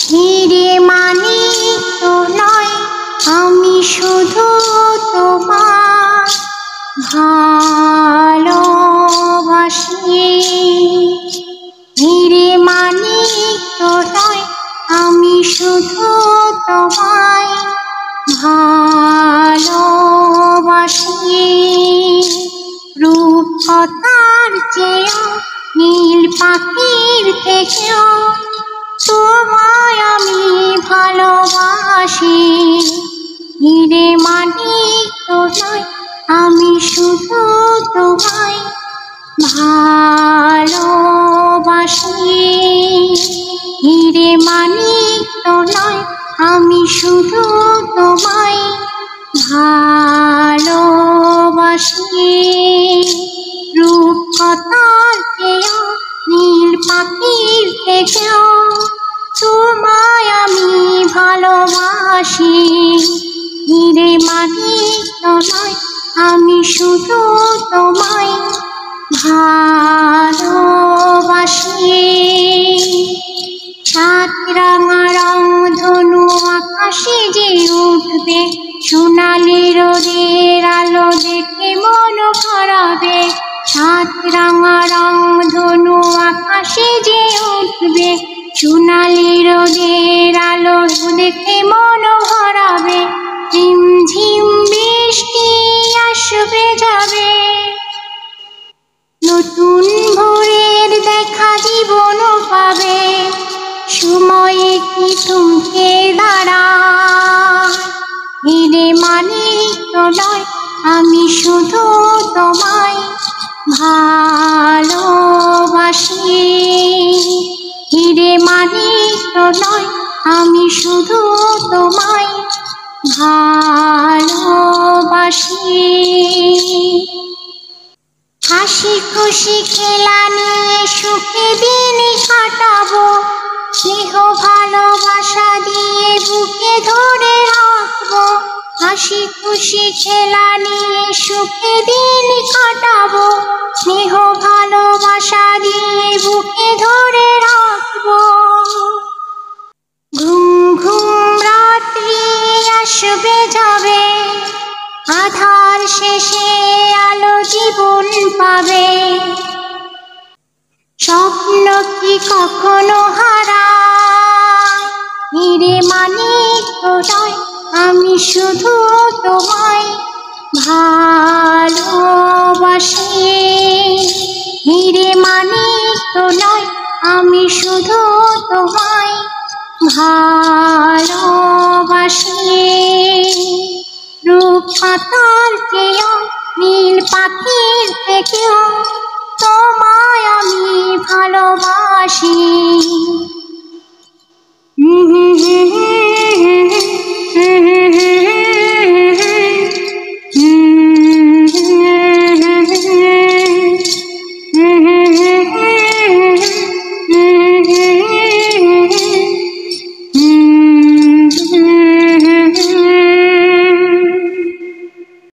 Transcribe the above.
হিরে মানিক তো নয়, আমি শুধু তোমার ভালোবাসি। হিরে মানিক তো নয়, আমি শুধু তোমায় ভালোবাসি। রূপকথার চেয়েও নীল পাখির থেকেও তোমায় আমি ভালোবাসি। হিরে মানিক তো নয়, আমি শুধু তোমায় ভালোবাসি। হিরে মানিক তো নয়, আমি শুধু তোমায় ভালোবাসি। রূপকথার চেয়েও নীল পাখির থেকেও তোমায় আমি ভালোবাসি। হিরে মানিক তো নয়, আমি শুধু তোমায় ভালোবাসি। সাত রাঙা রং ধনু আকাশে যে উঠবে, সোনালি রোদের আলো দেখে মন ভরাবে। সাত রাঙা রং ধনু আকাশে যে উঠবে, সোনালি রোদের আলো দেখে মন ভরাবে। ঝিমঝিম বৃষ্টি আসবে যাবে, নতুন ভোরের দেখা জীবন পাবে। সময়ে কি থমকে দাঁড়ায়, হিরে মানিক তো নয়, আমি শুধু তোমায় ভালোবাসি। হিরে মানিক তো নয়, আমি শুধু তোমায় ভালোবাসি। হাসি খুশি খেলা নিয়ে সুখে দিন কাটাবো, স্নেহ ভালোবাসা দিয়ে বুকে ধরে রাখবো। হাসি খুশি খেলা নিয়ে সুখে দিন কাটাবো, স্নেহ ভালোবাসা দিয়ে বুকে ধরে রাখবো। ঘুম ঘুম রাত্রি আসবে যাবে, আধার শেষে আলো জীবন পাবে। স্বপ্ন কি কখনো হারায়, হিরে মানিক তো নয়, আমি শুধু তোমায় ভালোবাসি। হিরে মানিক তো নয়, আমি শুধু তোমায় ভালোবাসি। রূপকথার চেয়েও নীল পাখি